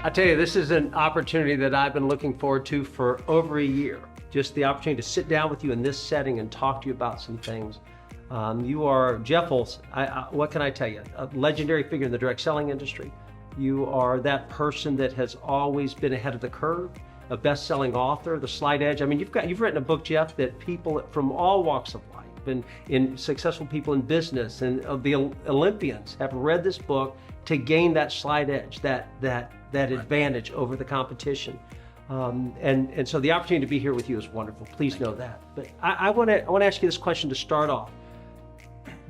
I tell you, this is an opportunity that I've been looking forward to for over a year. Just the opportunity to sit down with you in this setting and talk to you about some things. You are Jeff Olson. What can I tell you? A legendary figure in the direct selling industry. You are that person that has always been ahead of the curve, a best-selling author, the slight edge. I mean, you've written a book, Jeff, that people from all walks of life, and in successful people in business and the Olympians have read this book to gain that slight edge, that advantage over the competition. And so the opportunity to be here with you is wonderful. Please know that. But I want to ask you this question to start off.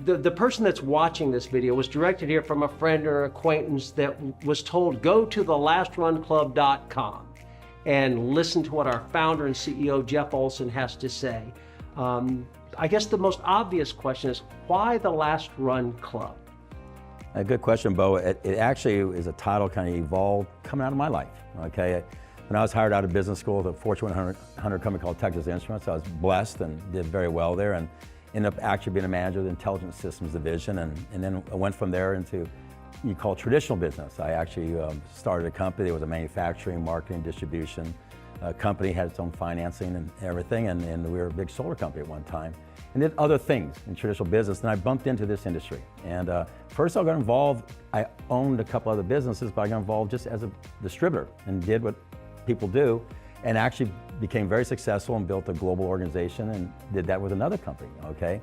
The person that's watching this video was directed here from a friend or acquaintance that was told, go to thelastrunclub.com and listen to what our founder and CEO, Jeff Olson, has to say. I guess the most obvious question is, why the Last Run Club? A good question, Bo. It actually is a title kind of evolved coming out of my life, okay? When I was hired out of business school at a Fortune 100 company called Texas Instruments, I was blessed and did very well there, and ended up actually being a manager of the Intelligence Systems Division, and then I went from there into you call traditional business. I actually started a company. There was a manufacturing, marketing, distribution company, had its own financing and everything, and we were a big solar company at one time, and did other things in traditional business. And I bumped into this industry, and first I got involved. I owned a couple other businesses, but I got involved just as a distributor and did what people do, and actually became very successful and built a global organization and did that with another company, okay?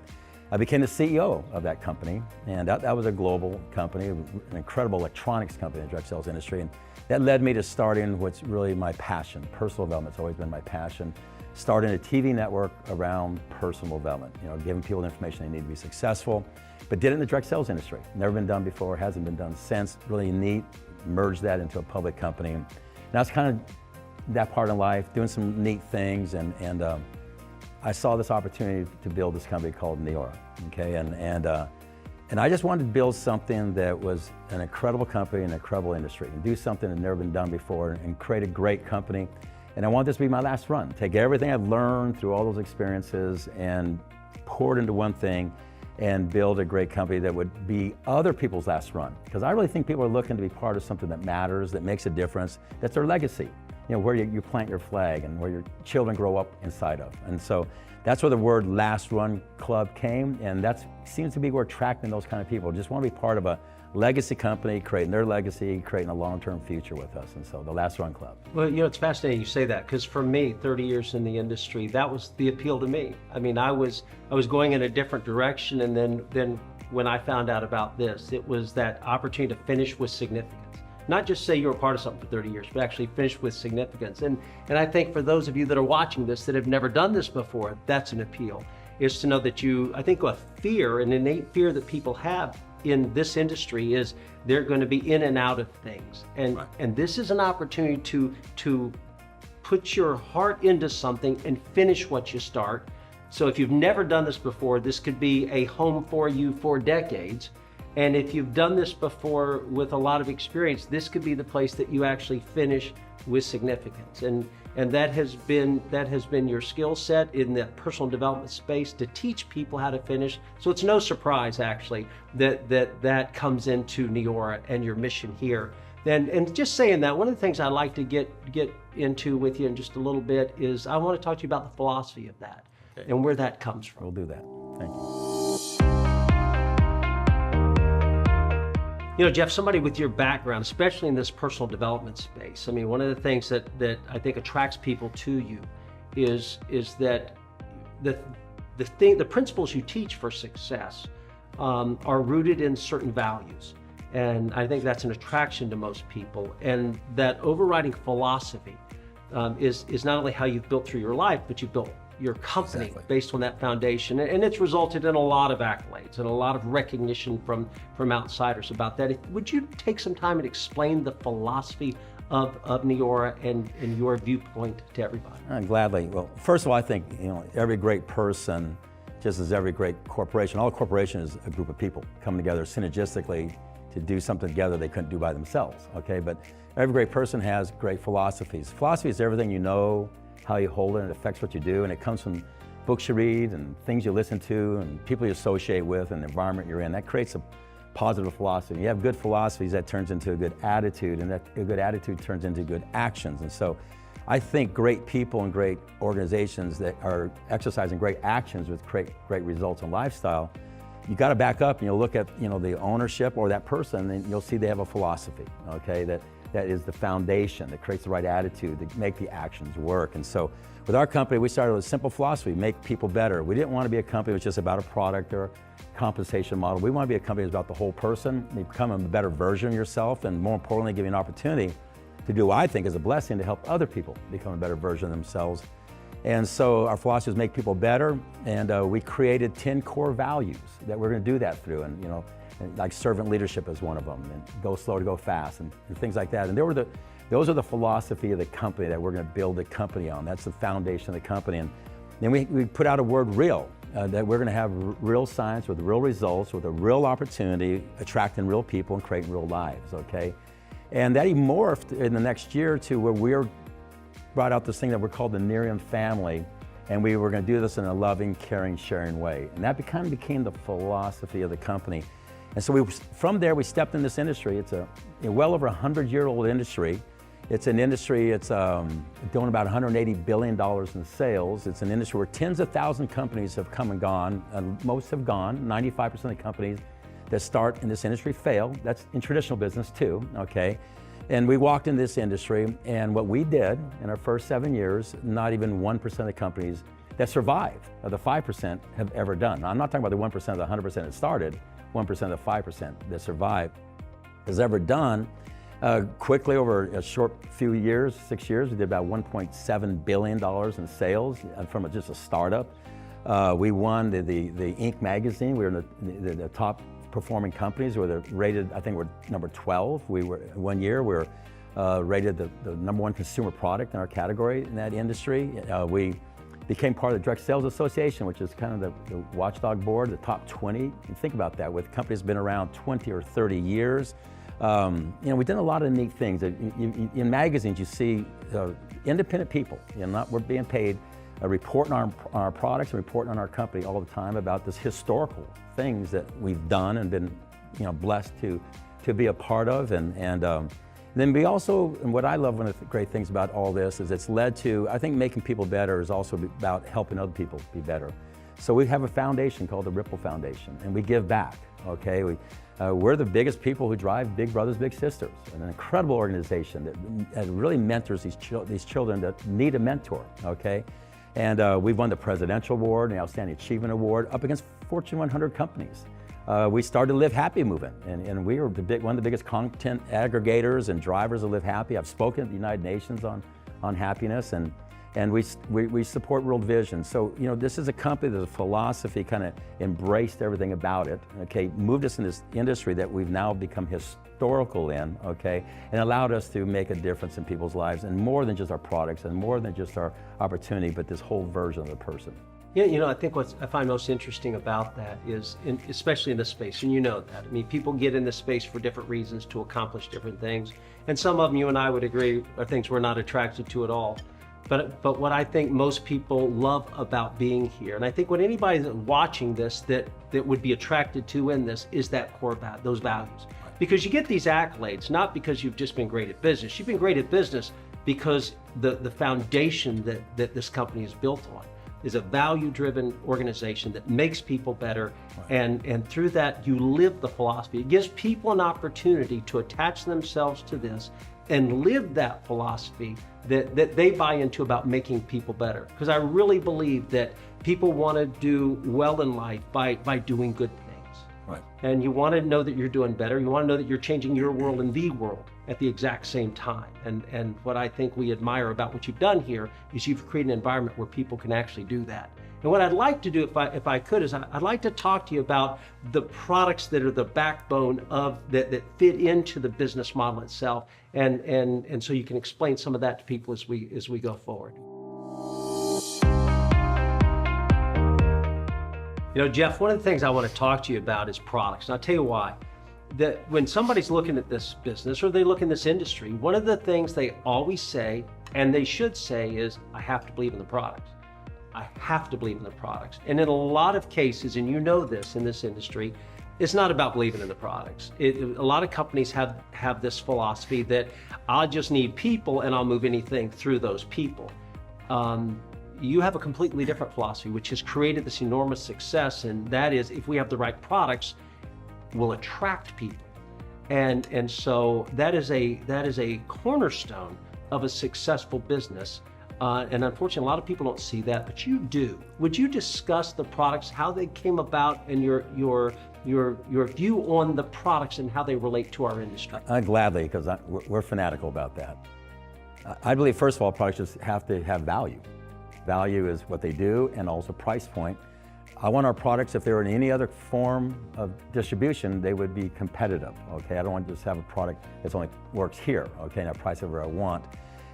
I became the CEO of that company, and that was a global company, an incredible electronics company in the direct sales industry, and that led me to starting what's really my passion. Personal development's always been my passion. Starting a TV network around personal development, giving people the information they need to be successful, but did it in the direct sales industry. Never been done before, hasn't been done since. Really neat, merged that into a public company. And that's kind of that part of life, doing some neat things, and I saw this opportunity to build this company called Neora, okay? And I just wanted to build something that was an incredible company, an incredible industry, and do something that had never been done before, and create a great company. And I want this to be my last run. Take everything I've learned through all those experiences and pour it into one thing and build a great company that would be other people's last run. Because I really think people are looking to be part of something that matters, that makes a difference, that's their legacy. Where you plant your flag and where your children grow up inside of. And so that's where the word Last Run Club came, and that seems to be where attracting those kind of people. Just want to be part of a legacy company, creating their legacy, creating a long-term future with us, and so the Last Run Club. Well, it's fascinating you say that, because for me, 30 years in the industry, that was the appeal to me. I mean, I was going in a different direction, and then when I found out about this, it was that opportunity to finish with significance. Not just say you were part of something for 30 years, but actually finish with significance. And I think for those of you that are watching this that have never done this before, that's an appeal, is to know that I think a fear, an innate fear that people have in this industry is they're going to be in and out of things. And this is an opportunity to put your heart into something and finish what you start. So if you've never done this before, this could be a home for you for decades. And if you've done this before with a lot of experience, this could be the place that you actually finish with significance. And that has been your skill set in the personal development space, to teach people how to finish. So it's no surprise actually that comes into Neora and your mission here. And just saying that, one of the things I'd like to get into with you in just a little bit is I want to talk to you about the philosophy of that and where that comes from. We'll do that. Thank you. Jeff, somebody with your background, especially in this personal development space, I mean, one of the things that I think attracts people to you is that the principles you teach for success are rooted in certain values. And I think that's an attraction to most people. And that overriding philosophy is not only how you've built through your life, but you've built your company based on that foundation. And it's resulted in a lot of accolades and a lot of recognition from outsiders about that. Would you take some time and explain the philosophy of Neora and your viewpoint to everybody? Gladly. Well, first of all, I think every great person, just as every great corporation, all corporation is a group of people coming together synergistically to do something together they couldn't do by themselves, okay? But every great person has great philosophies. Philosophy is everything you know, how you hold it, and it affects what you do, and it comes from books you read and things you listen to and people you associate with and the environment you're in. That creates a positive philosophy. You have good philosophies, that turns into a good attitude, and that a good attitude turns into good actions. And so I think great people and great organizations that are exercising great actions with great results and lifestyle, you got to back up and you'll look at the ownership or that person, and you'll see they have a philosophy, okay, that is the foundation that creates the right attitude to make the actions work. And so with our company, we started with a simple philosophy: make people better. We didn't want to be a company that was just about a product or compensation model. We want to be a company that's about the whole person. You become a better version of yourself, and more importantly, give you an opportunity to do what I think is a blessing, to help other people become a better version of themselves. And so our philosophy is make people better, and we created 10 core values that we're going to do that through, and like servant leadership is one of them, and go slow to go fast, and things like that. And those are the philosophy of the company that we're going to build the company on. That's the foundation of the company. And then we put out a word real, that we're going to have real science with real results, with a real opportunity, attracting real people and creating real lives, okay? And that morphed in the next year to where we're brought out this thing that we're called the Neora family, and we were going to do this in a loving, caring, sharing way. And that kind of became the philosophy of the company. And so from there, we stepped in this industry. It's a well over 100-year-old industry. It's an industry, it's doing about $180 billion in sales. It's an industry where tens of thousands of companies have come and gone, and most have gone. 95% of the companies that start in this industry fail. That's in traditional business too, okay? And we walked in this industry, and what we did in our first 7 years, not even 1% of the companies that survived, of the 5%, have ever done. Now, I'm not talking about the 1% of the 100% that started, 1% of the 5% that survived has ever done. Quickly, over a short few years, 6 years, we did about $1.7 billion in sales from just a startup. We won the Inc. magazine. We were in the top performing companies. We were rated, I think we're number 12. We were, one year, we were rated the number 1 consumer product in our category in that industry. We became part of the Direct Sales Association, which is kind of the watchdog board, the top 20. And think about that, with companies been around 20 or 30 years. We did a lot of neat things. In magazines, you see independent people, we're being paid, reporting on our products and reporting on our company all the time about this historical things that we've done and been, blessed to be a part of. And then we also, and what I love, one of the great things about all this is it's led to, I think making people better is also about helping other people be better. So we have a foundation called the Ripple Foundation, and we give back, okay? We're the biggest people who drive Big Brothers Big Sisters, an incredible organization that really mentors these children that need a mentor, okay? And we've won the Presidential Award and the Outstanding Achievement Award up against Fortune 100 companies. We started the Live Happy movement, and we were one of the biggest content aggregators and drivers of Live Happy. I've spoken at the United Nations on happiness, and we support World Vision. So, this is a company that a philosophy kind of embraced everything about it, okay, moved us in this industry that we've now become historical in, okay, and allowed us to make a difference in people's lives, and more than just our products and more than just our opportunity, but this whole version of the person. Yeah, I think what I find most interesting about that is, especially in this space, and that, I mean, people get in this space for different reasons to accomplish different things, and some of them, you and I would agree, are things we're not attracted to at all. But what I think most people love about being here, and I think what anybody that's watching this that would be attracted to in this, is that core those values. Because you get these accolades, not because you've just been great at business. You've been great at business because the foundation that this company is built on is a value-driven organization that makes people better, and through that you live the philosophy. It gives people an opportunity to attach themselves to this and live that philosophy that they buy into about making people better. Because I really believe that people want to do well in life by doing good things. Right. And you want to know that you're doing better. You want to know that you're changing your world and the world at the exact same time. And what I think we admire about what you've done here is you've created an environment where people can actually do that. And what I'd like to do, if I could, is I'd like to talk to you about the products that are the backbone of that fit into the business model itself, and so you can explain some of that to people as we go forward. Jeff, one of the things I want to talk to you about is products, and I'll tell you why. That when somebody's looking at this business or they look in this industry, one of the things they always say, and they should say, is, I have to believe in the products. I have to believe in the products. And in a lot of cases, and this in this industry, It's not about believing in the products. A lot of companies have this philosophy that I just need people and I'll move anything through those people. You have a completely different philosophy, which has created this enormous success, and that is, if we have the right products, we'll attract people. And so that is a cornerstone of a successful business. And unfortunately, a lot of people don't see that, but you do. Would you discuss the products, how they came about, and your view on the products and how they relate to our industry? Gladly, because we're fanatical about that. I believe, first of all, products just have to have value. Value is what they do, and also price point. I want our products, if they were in any other form of distribution, they would be competitive, okay? I don't want to just have a product that only works here, okay, and I price it where I want.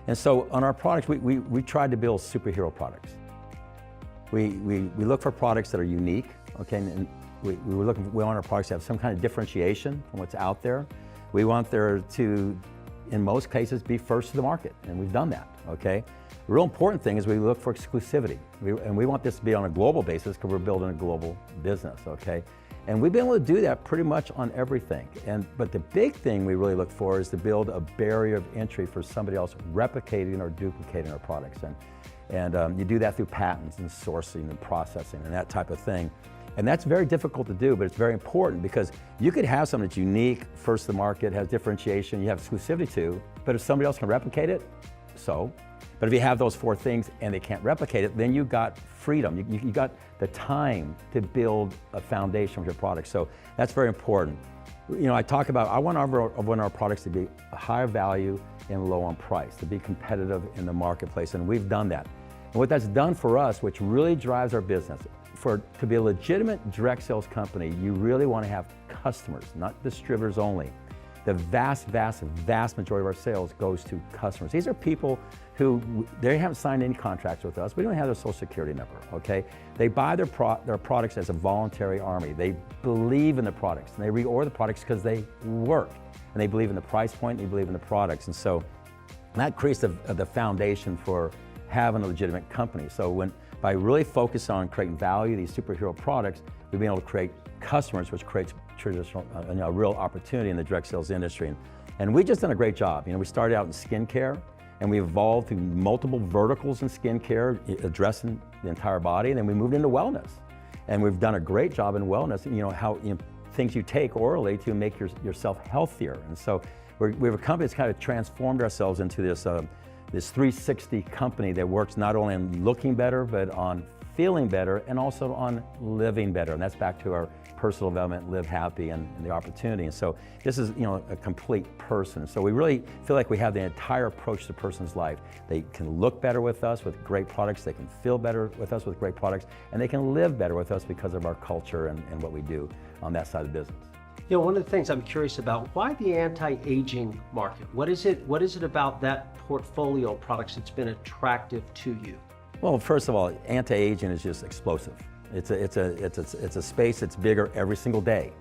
And so on our products, we tried to build superhero products. We look for products that are unique, okay, and we want our products to have some kind of differentiation from what's out there. We want there to, in most cases, be first to the market, and we've done that, okay? The real important thing is we look for exclusivity. And we want this to be on a global basis because we're building a global business, okay? And we've been able to do that pretty much on everything. But the big thing we really look for is to build a barrier of entry for somebody else replicating or duplicating our products. And you do that through patents and sourcing and processing and that type of thing. And that's very difficult to do, but it's very important because you could have something that's unique, first to the market, has differentiation, you have exclusivity to, but if somebody else can replicate it, so. But if you have those four things and they can't replicate it, then you got freedom. You got the time to build a foundation with your product. So that's very important. You know, I talk about, I want our products to be high value and low on price, to be competitive in the marketplace, and we've done that. And what that's done for us, which really drives our business, to be a legitimate direct sales company, you really want to have customers, not distributors only. The vast majority of our sales goes to customers. These are people who, they haven't signed any contracts with us. We don't have their social security number, okay? They buy their products as a voluntary army. They believe in the products, and they reorder the products because they work. And they believe in the price point, they believe in the products. And so that creates the foundation for having a legitimate company. So by really focusing on creating value, these superhero products, we've been able to create customers, which creates traditional, a real opportunity in the direct sales industry. And we've just done a great job. You know, we started out in skincare, and we evolved through multiple verticals in skincare, addressing the entire body, and then we moved into wellness. And we've done a great job in wellness, things you take orally to make yourself healthier. And so we have a company that's kind of transformed ourselves into this 360 company that works not only on looking better, but on feeling better and also on living better. And that's back to our personal development, live happy, and the opportunity. And so this is, a complete person. So we really feel like we have the entire approach to a person's life. They can look better with us with great products, they can feel better with us with great products, and they can live better with us because of our culture and what we do on that side of the business. You know, one of the things I'm curious about, why the anti-aging market? What is it about that portfolio of products that's been attractive to you? Well, first of all, anti-aging is just explosive. It's a space that's bigger every single day.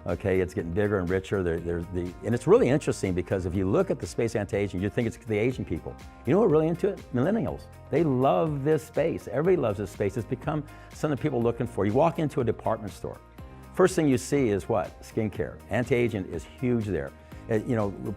Okay, it's getting bigger and richer. And it's really interesting because if you look at the space anti-aging, you think it's the Asian people. You know what really into it? Millennials. They love this space. Everybody loves this space. It's become something people are looking for. You walk into a department store. First thing you see is what? Skincare. Anti-aging is huge there.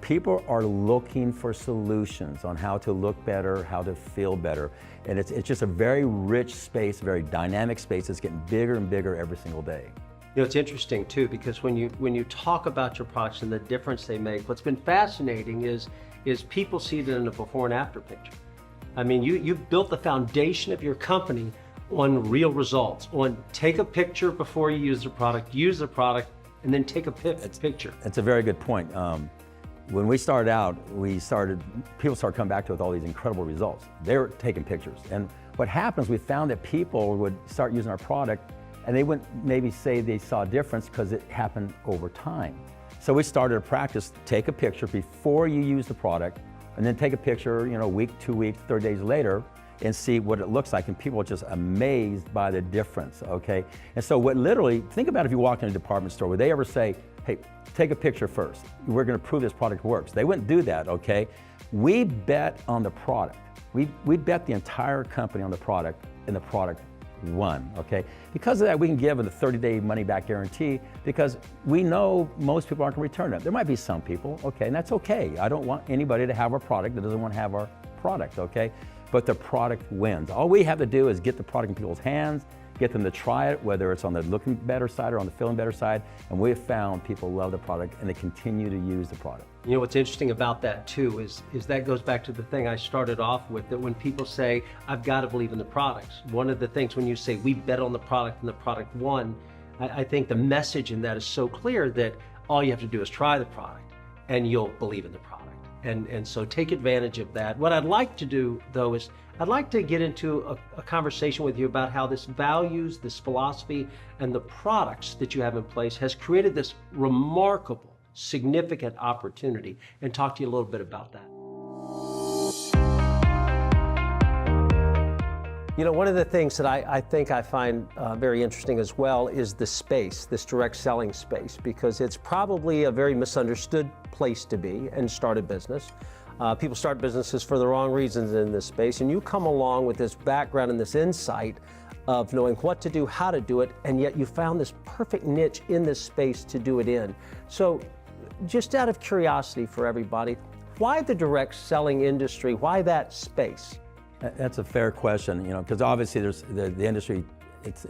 People are looking for solutions on how to look better, how to feel better. And it's just a very rich space, very dynamic space. It's getting bigger and bigger every single day. You know, it's interesting too, because when you talk about your products and the difference they make, what's been fascinating is people see it in a before and after picture. I mean, you've built the foundation of your company on real results, on take a picture before you use the product, and then take a picture. That's a very good point. When we started out, people started coming back to us with all these incredible results. They were taking pictures. And what happens, we found that people would start using our product and they wouldn't maybe say they saw a difference because it happened over time. So we started a practice, take a picture before you use the product, and then take a picture, a week, 2 weeks, 30 days later, and see what it looks like, and people are just amazed by the difference, okay? And so think about if you walk in a department store, would they ever say, hey, take a picture first. We're gonna prove this product works. They wouldn't do that, okay? We bet on the product. We bet the entire company on the product, and the product one, okay? Because of that, we can give a 30-day money-back guarantee because we know most people aren't gonna return it. There might be some people, okay, and that's okay. I don't want anybody to have our product that doesn't want to have our product, okay? But the product wins. All we have to do is get the product in people's hands, get them to try it, whether it's on the looking better side or on the feeling better side, and we've found people love the product and they continue to use the product. You know, what's interesting about that too is that goes back to the thing I started off with, that when people say, I've got to believe in the products, one of the things when you say, we bet on the product and the product won, I think the message in that is so clear that all you have to do is try the product and you'll believe in the product. And so take advantage of that. What I'd like to do though is I'd like to get into a conversation with you about how this values, this philosophy, and the products that you have in place has created this remarkable, significant opportunity, and talk to you a little bit about that. You know, one of the things that I think I find very interesting as well is the space, this direct selling space, because it's probably a very misunderstood place to be and start a business. People start businesses for the wrong reasons in this space, and you come along with this background and this insight of knowing what to do, how to do it, and yet you found this perfect niche in this space to do it in. So just out of curiosity for everybody, why the direct selling industry? Why that space? That's a fair question, you know, because obviously there's the industry,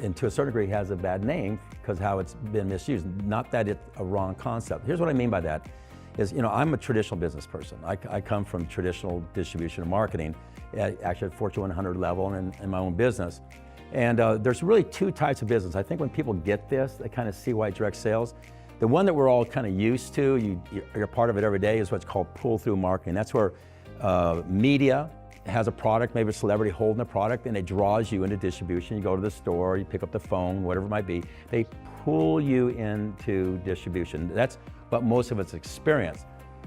and to a certain degree has a bad name because how it's been misused. Not that it's a wrong concept. Here's what I mean by that is, you know, I'm a traditional business person. I come from traditional distribution and marketing, actually at Fortune 100 level and in my own business. And there's really two types of business. I think when people get this, they kind of see why direct sales. The one that we're all kind of used to, you're part of it every day, is what's called pull-through marketing. That's where media has a product, maybe a celebrity holding a product, and it draws you into distribution. You go to the store, you pick up the phone, whatever it might be. They pull you into distribution. That's what most of us experience.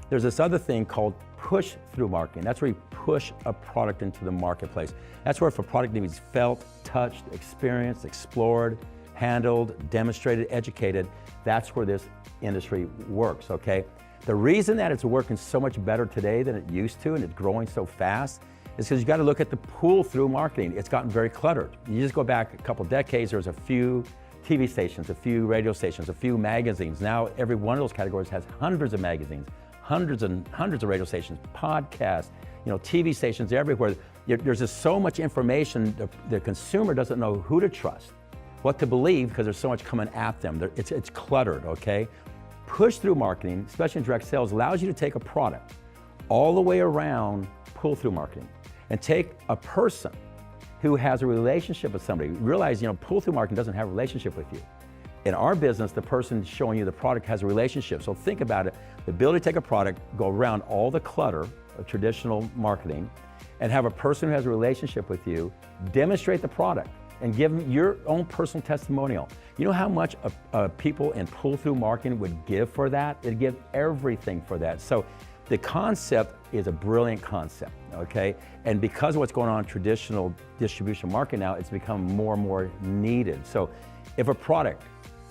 There's this other thing called push-through marketing. That's where you push a product into the marketplace. That's where if a product needs felt, touched, experienced, explored, handled, demonstrated, educated, that's where this industry works, okay? The reason that it's working so much better today than it used to, and it's growing so fast, is because you got to look at the pull-through marketing. It's gotten very cluttered. You just go back a couple decades, there was a few TV stations, a few radio stations, a few magazines. Now every one of those categories has hundreds of magazines, hundreds and hundreds of radio stations, podcasts, you know, TV stations everywhere. There's just so much information, the consumer doesn't know who to trust, what to believe, because there's so much coming at them. It's cluttered, okay? Push-through marketing, especially in direct sales, allows you to take a product all the way around pull-through marketing and take a person who has a relationship with somebody. Realize, you know, pull-through marketing doesn't have a relationship with you. In our business, the person showing you the product has a relationship. So think about it, the ability to take a product, go around all the clutter of traditional marketing, and have a person who has a relationship with you demonstrate the product and give them your own personal testimonial. You know how much people in pull-through marketing would give for that? They'd give everything for that. So the concept is a brilliant concept, okay? And because of what's going on in traditional distribution marketing now, it's become more and more needed. So if a product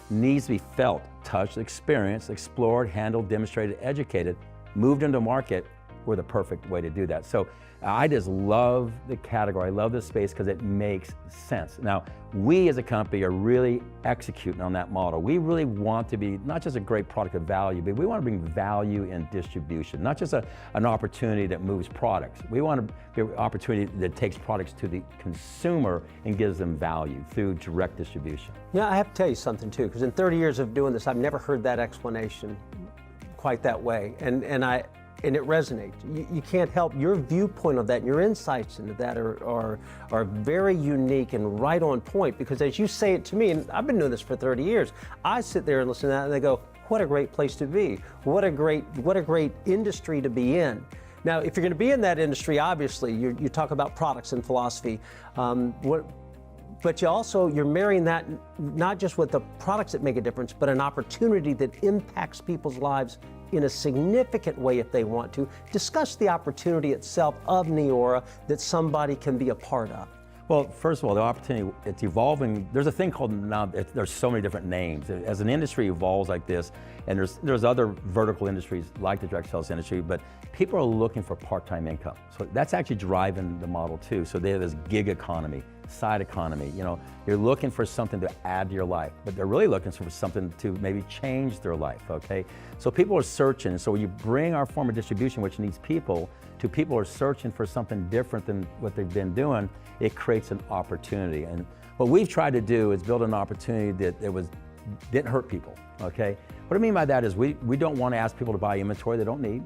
needs to be felt, touched, experienced, explored, handled, demonstrated, educated, moved into market, we're the perfect way to do that. So I just love the category. I love this space because it makes sense. Now, we as a company are really executing on that model. We really want to be not just a great product of value, but we want to bring value in distribution, not just an opportunity that moves products. We want to be an opportunity that takes products to the consumer and gives them value through direct distribution. Yeah, I have to tell you something too, because in 30 years of doing this, I've never heard that explanation quite that way. And it resonates. You can't help, your viewpoint of that and your insights into that are very unique and right on point, because as you say it to me, and I've been doing this for 30 years, I sit there and listen to that and I go, what a great place to be. What a great industry to be in. Now, if you're going to be in that industry, obviously, you talk about products and philosophy, but you're marrying that not just with the products that make a difference, but an opportunity that impacts people's lives in a significant way if they want to. Discuss the opportunity itself of Neora that somebody can be a part of. Well, first of all, the opportunity, it's evolving. There's a thing called, now there's so many different names. As an industry evolves like this, and there's other vertical industries like the direct sales industry, but people are looking for part-time income. So that's actually driving the model too. So they have this gig economy, side economy. You know, you're looking for something to add to your life, but they're really looking for something to maybe change their life, okay? So people are searching, so you bring our form of distribution, which needs people, to people who are searching for something different than what they've been doing, it creates an opportunity. And what we've tried to do is build an opportunity that didn't hurt people, okay? What I mean by that is we don't want to ask people to buy inventory they don't need.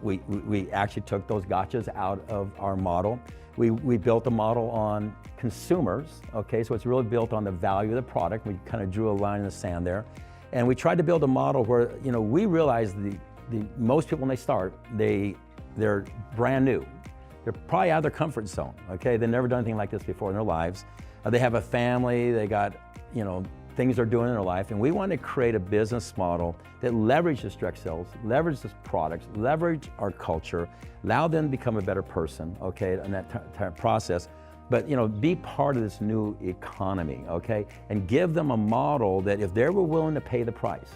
We actually took those gotchas out of our model. We built a model on consumers, okay? So it's really built on the value of the product. We kind of drew a line in the sand there. And we tried to build a model where, you know, we realize most people when they start, they're brand new. They're probably out of their comfort zone, okay? They've never done anything like this before in their lives. They have a family, they got, you know, things they're doing in their life, and we want to create a business model that leverages direct sales, leverages products, leverage our culture, allow them to become a better person, okay, in that process, but, you know, be part of this new economy, okay, and give them a model that if they were willing to pay the price,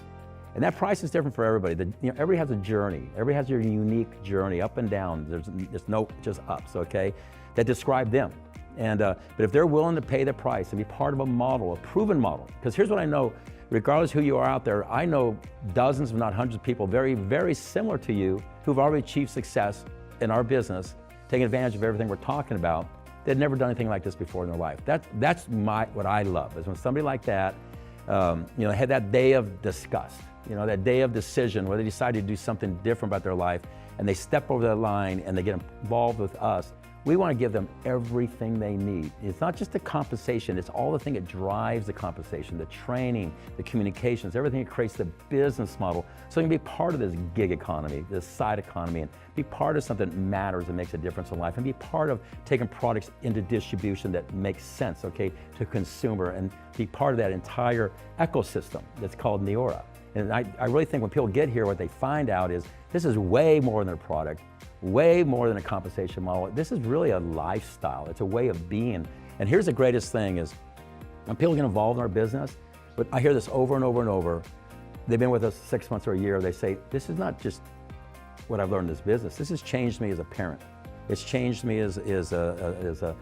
and that price is different for everybody. You know, everybody has a journey. Everybody has their unique journey, up and down. There's no just ups, okay, that describe them. And, but if they're willing to pay the price and be part of a model, a proven model, because here's what I know, regardless who you are out there, I know dozens, if not hundreds of people very, very similar to you who've already achieved success in our business, taking advantage of everything we're talking about. They'd never done anything like this before in their life. That's what I love, is when somebody like that, you know, had that day of disgust, you know, that day of decision where they decide to do something different about their life, and they step over that line and they get involved with us. We want to give them everything they need. It's not just the compensation, it's all the thing that drives the compensation, the training, the communications, everything that creates the business model. So you can be part of this gig economy, this side economy, and be part of something that matters and makes a difference in life, and be part of taking products into distribution that makes sense, okay, to consumer, and be part of that entire ecosystem that's called Neora. And I really think when people get here, what they find out is this is way more than a product, way more than a compensation model. This is really a lifestyle. It's a way of being. And here's the greatest thing is when people get involved in our business, but I hear this over and over and over, they've been with us 6 months or a year, they say, this is not just what I've learned in this business. This has changed me as a parent. It's changed me as a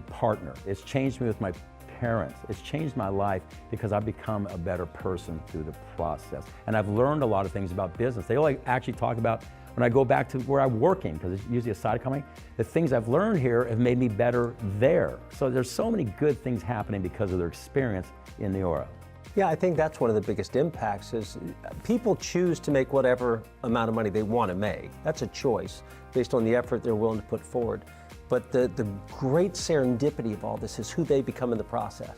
partner. It's changed me with my parents. It's changed my life because I've become a better person through the process. And I've learned a lot of things about business. They only actually talk about when I go back to where I'm working, because it's usually a side company, the things I've learned here have made me better there. So there's so many good things happening because of their experience in Neora. Yeah, I think that's one of the biggest impacts is people choose to make whatever amount of money they want to make. That's a choice based on the effort they're willing to put forward. But the great serendipity of all this is who they become in the process.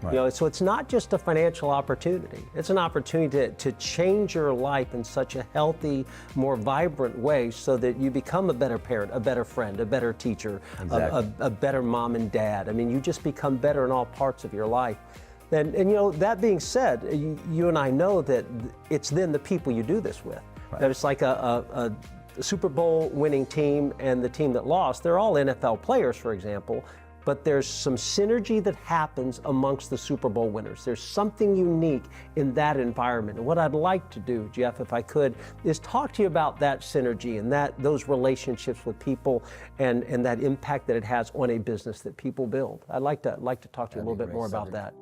Right. You know, so it's not just a financial opportunity. It's an opportunity to change your life in such a healthy, more vibrant way so that you become a better parent, a better friend, a better teacher, exactly. a better mom and dad. I mean, you just become better in all parts of your life. And you know, that being said, you and I know that it's then the people you do this with. Right. That it's like a Super Bowl winning team and the team that lost, they're all NFL players, for example, but there's some synergy that happens amongst the Super Bowl winners. There's something unique in that environment. And what I'd like to do, Jeff, if I could, is talk to you about that synergy and those relationships with people and that impact that it has on a business that people build. I'd like to talk to you a little bit more about that.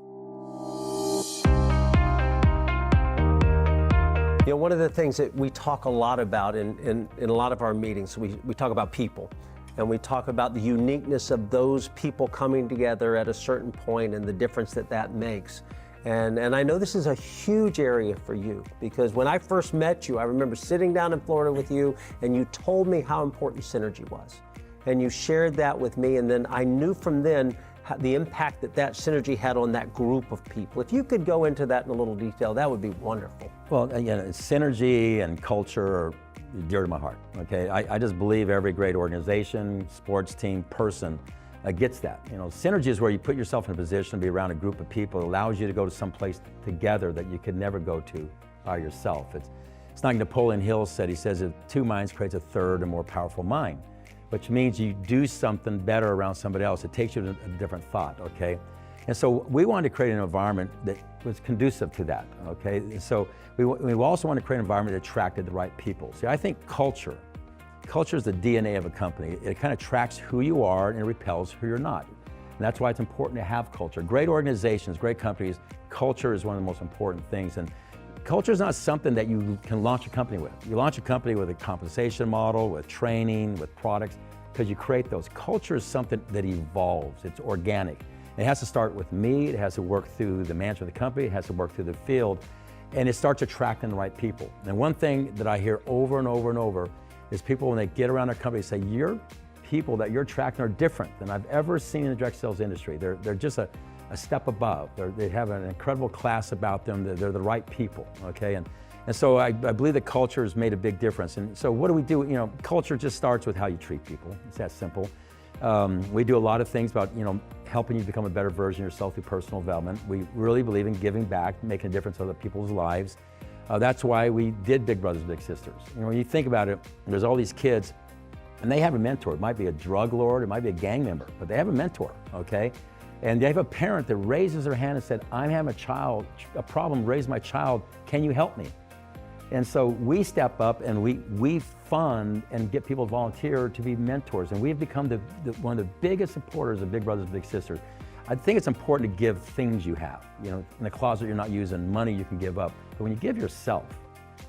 You know, one of the things that we talk a lot about in a lot of our meetings, we talk about people. And we talk about the uniqueness of those people coming together at a certain point and the difference that makes. And I know this is a huge area for you, because when I first met you, I remember sitting down in Florida with you and you told me how important synergy was. And you shared that with me, and then I knew from then the impact that synergy had on that group of people. If you could go into that in a little detail, that would be wonderful. Well, again, synergy and culture are dear to my heart, okay? I just believe every great organization, sports team, person gets that. You know, synergy is where you put yourself in a position to be around a group of people. It allows you to go to some place together that you could never go to by yourself. It's like Napoleon Hill said, he says, if two minds creates a third and more powerful mind, which means you do something better around somebody else. It takes you to a different thought, okay? And so we wanted to create an environment that was conducive to that, okay? And so we also wanted to create an environment that attracted the right people. See, I think culture is the DNA of a company. It kind of tracks who you are and it repels who you're not. And that's why it's important to have culture. Great organizations, great companies, culture is one of the most important things. And culture is not something that you can launch a company with. You launch a company with a compensation model, with training, with products, because you create those. Culture is something that evolves, it's organic. It has to start with me, it has to work through the management of the company, it has to work through the field, and it starts attracting the right people. And one thing that I hear over and over and over is people, when they get around their company, say, your people that you're attracting are different than I've ever seen in the direct sales industry. They're just a step above. They have an incredible class about them. They're the right people, okay? And so I believe that culture has made a big difference. And so what do we do? You know, culture just starts with how you treat people. It's that simple. We do a lot of things about, helping you become a better version of yourself through personal development. We really believe in giving back, making a difference in other people's lives. That's why we did Big Brothers Big Sisters. When you think about it, there's all these kids, and they have a mentor. It might be a drug lord, it might be a gang member, but they have a mentor, okay? And they have a parent that raises their hand and said, I'm having a problem, raise my child, can you help me? And so we step up and we fund and get people to volunteer to be mentors. And we've become one of the biggest supporters of Big Brothers Big Sisters. I think it's important to give things you have. In the closet you're not using, money you can give up. But when you give yourself,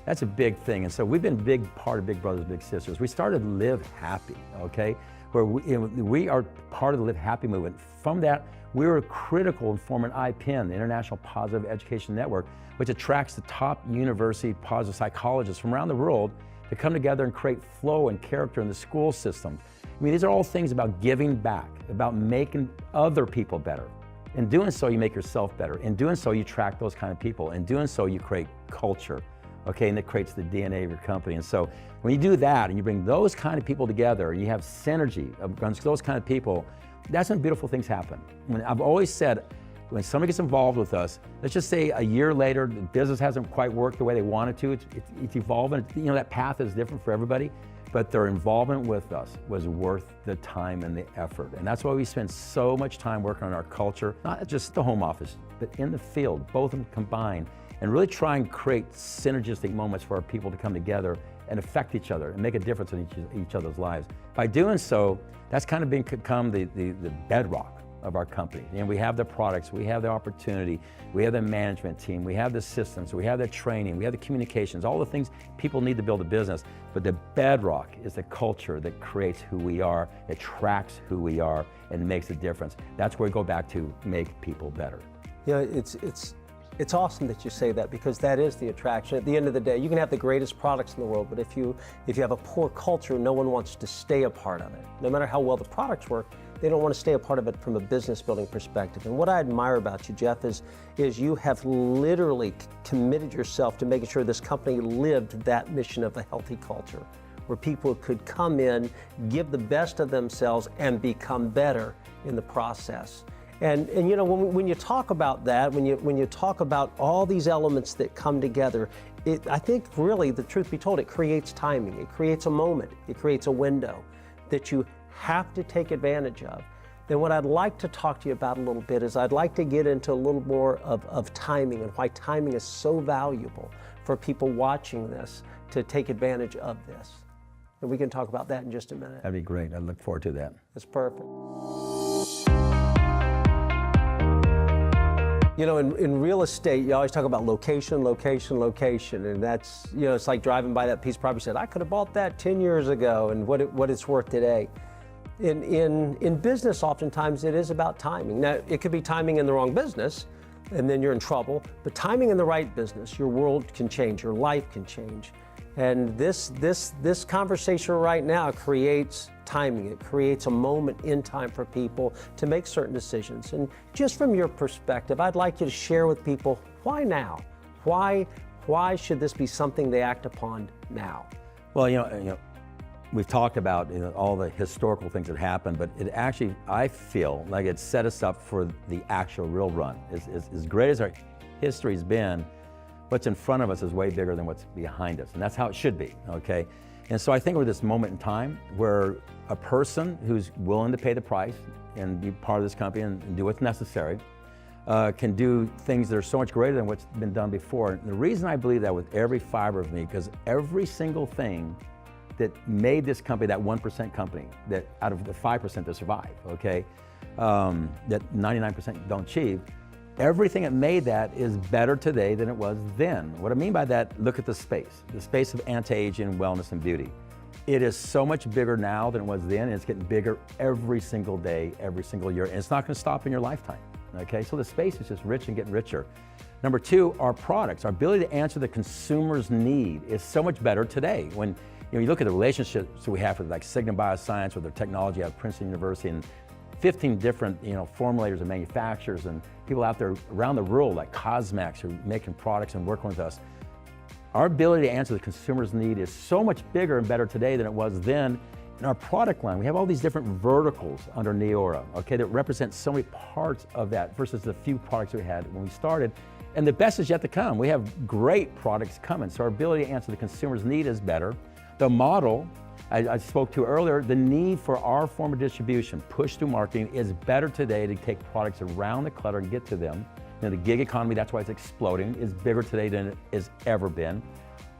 that's a big thing. And so we've been a big part of Big Brothers Big Sisters. We started Live Happy, okay? Where we are part of the Live Happy movement. From that, we were critical in forming IPN, the International Positive Education Network, which attracts the top university positive psychologists from around the world to come together and create flow and character in the school system. These are all things about giving back, about making other people better. In doing so, you make yourself better. In doing so, you attract those kind of people. In doing so, you create culture, okay? And it creates the DNA of your company. And so when you do that and you bring those kind of people together and you have synergy amongst those kind of people, that's when beautiful things happen. I've always said, when somebody gets involved with us, let's just say a year later, the business hasn't quite worked the way they wanted to, it's evolving, that path is different for everybody, but their involvement with us was worth the time and the effort. And that's why we spend so much time working on our culture, not just the home office, but in the field, both of them combined, and really try and create synergistic moments for our people to come together and affect each other and make a difference in each other's lives. By doing so, that's kind of become the bedrock of our company. We have the products, we have the opportunity, we have the management team, we have the systems, we have the training, we have the communications, all the things people need to build a business. But the bedrock is the culture that creates who we are, attracts who we are, and makes a difference. That's where we go back to make people better. It's awesome that you say that, because that is the attraction. At the end of the day, you can have the greatest products in the world, but if you have a poor culture, no one wants to stay a part of it. No matter how well the products work, they don't want to stay a part of it from a business building perspective. And what I admire about you, Jeff, is you have literally committed yourself to making sure this company lived that mission of a healthy culture, where people could come in, give the best of themselves, and become better in the process. And when you talk about that, when you talk about all these elements that come together, I think really, the truth be told, it creates timing, it creates a moment, it creates a window that you have to take advantage of. Then what I'd like to talk to you about a little bit is I'd like to get into a little more of timing and why timing is so valuable for people watching this to take advantage of this. And we can talk about that in just a minute. That'd be great. I look forward to that. That's perfect. In real estate, you always talk about location, location, location, and that's, it's like driving by that piece of property, said, I could have bought that 10 years ago, and what it's worth today. In business, oftentimes it is about timing. Now, it could be timing in the wrong business, and then you're in trouble, but timing in the right business, your world can change, your life can change. And this conversation right now creates timing. It creates a moment in time for people to make certain decisions. And just from your perspective, I'd like you to share with people, why now? Why should this be something they act upon now? Well, we've talked about all the historical things that happened, but it actually, I feel like it set us up for the actual real run. As great as our history's been, what's in front of us is way bigger than what's behind us, and that's how it should be, okay? And so I think we're this moment in time where a person who's willing to pay the price and be part of this company and do what's necessary can do things that are so much greater than what's been done before. And the reason I believe that with every fiber of me, because every single thing that made this company that 1% company, that out of the 5% that survive, okay, that 99% don't achieve, everything that made that is better today than it was then. What I mean by that, look at the space of anti-aging, wellness, and beauty. It is so much bigger now than it was then, and it's getting bigger every single day, every single year, and it's not gonna stop in your lifetime, okay? So the space is just rich and getting richer. Number two, our products, our ability to answer the consumer's need is so much better today. When you look at the relationships we have with like Cigna Bioscience or their technology out of Princeton University and 15 different formulators and manufacturers and people out there around the world like Cosmax who are making products and working with us. Our ability to answer the consumer's need is so much bigger and better today than it was then. In our product line, we have all these different verticals under Neora, okay, that represent so many parts of that versus the few products we had when we started. And the best is yet to come. We have great products coming, so our ability to answer the consumer's need is better. The model, I spoke to earlier, the need for our form of distribution, push through marketing, is better today to take products around the clutter and get to them. The gig economy, that's why it's exploding, is bigger today than it has ever been.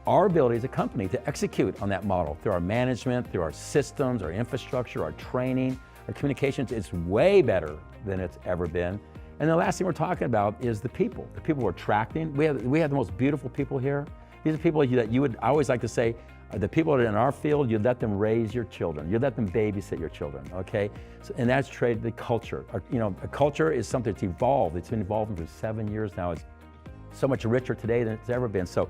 Our ability as a company to execute on that model through our management, through our systems, our infrastructure, our training, our communications, is way better than it's ever been. And the last thing we're talking about is the people we're attracting. We have the most beautiful people here. These are people that you would, I always like to say, the people that are in our field, you let them raise your children. You let them babysit your children, okay? So, and that's the culture. A culture is something that's evolved. It's been evolving for 7 years now. It's so much richer today than it's ever been. So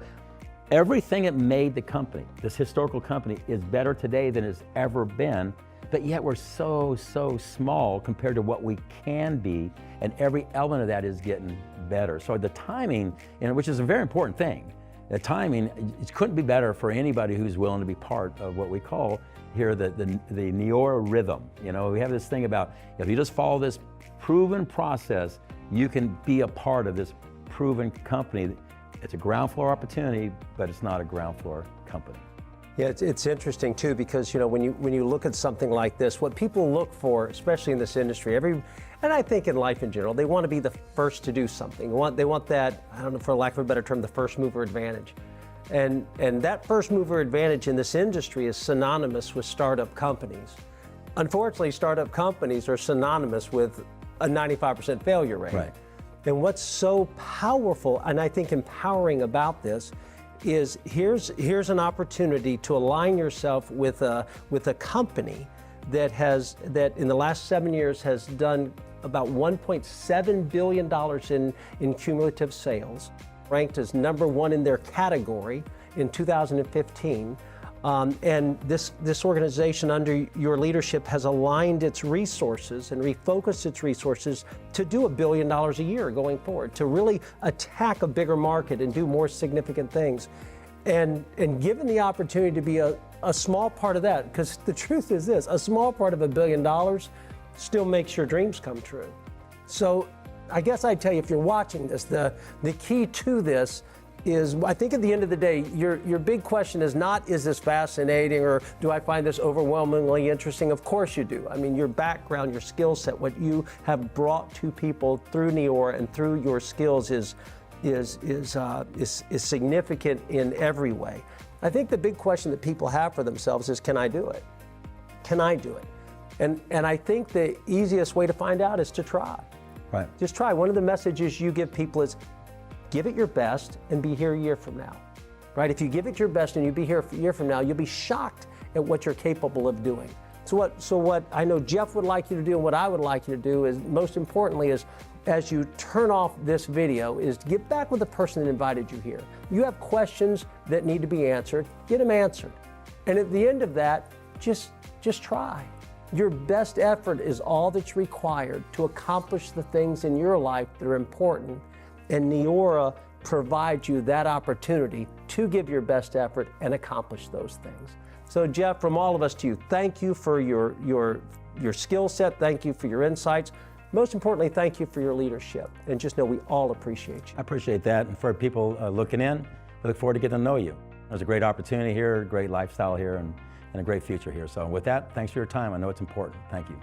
everything that made the company, this historical company, is better today than it's ever been, but yet we're so small compared to what we can be, and every element of that is getting better. So the timing, which is a very important thing, the timing, it couldn't be better for anybody who's willing to be part of what we call here the Neora rhythm. We have this thing about, if you just follow this proven process, you can be a part of this proven company. It's a ground floor opportunity, but it's not a ground floor company. Yeah, it's interesting too, because when you look at something like this, what people look for, especially in this industry, and I think in life in general, they want to be the first to do something. They want that, I don't know, for lack of a better term, the first mover advantage. And that first mover advantage in this industry is synonymous with startup companies. Unfortunately, startup companies are synonymous with a 95% failure rate. Right. And what's so powerful, and I think empowering about this, is here's an opportunity to align yourself with a company that in the last 7 years has done about $1.7 billion in cumulative sales, ranked as #1 in their category in 2015. And this organization under your leadership has aligned its resources and refocused its resources to do $1 billion a year going forward, to really attack a bigger market and do more significant things. And given the opportunity to be a small part of that, because the truth is this, a small part of $1 billion still makes your dreams come true. So I guess I'd tell you, if you're watching this, the key to this is, I think at the end of the day, your big question is not, is this fascinating, or do I find this overwhelmingly interesting? Of course you do. I mean, your background, your skill set, what you have brought to people through Neora and through your skills is significant in every way. I think the big question that people have for themselves is, can I do it? Can I do it? And I think the easiest way to find out is to try. Right. Just try. One of the messages you give people is, give it your best and be here a year from now, right? If you give it your best and you be here a year from now, you'll be shocked at what you're capable of doing. So what I know Jeff would like you to do, and what I would like you to do, is, most importantly, is as you turn off this video, is to get back with the person that invited you here. You have questions that need to be answered, get them answered. And at the end of that, just try. Your best effort is all that's required to accomplish the things in your life that are important. And Neora provides you that opportunity to give your best effort and accomplish those things. So Jeff, from all of us to you, thank you for your skill set. Thank you for your insights. Most importantly, thank you for your leadership. And just know we all appreciate you. I appreciate that. And for people looking in, we look forward to getting to know you. There's a great opportunity here, a great lifestyle here, and a great future here. So with that, thanks for your time. I know it's important. Thank you.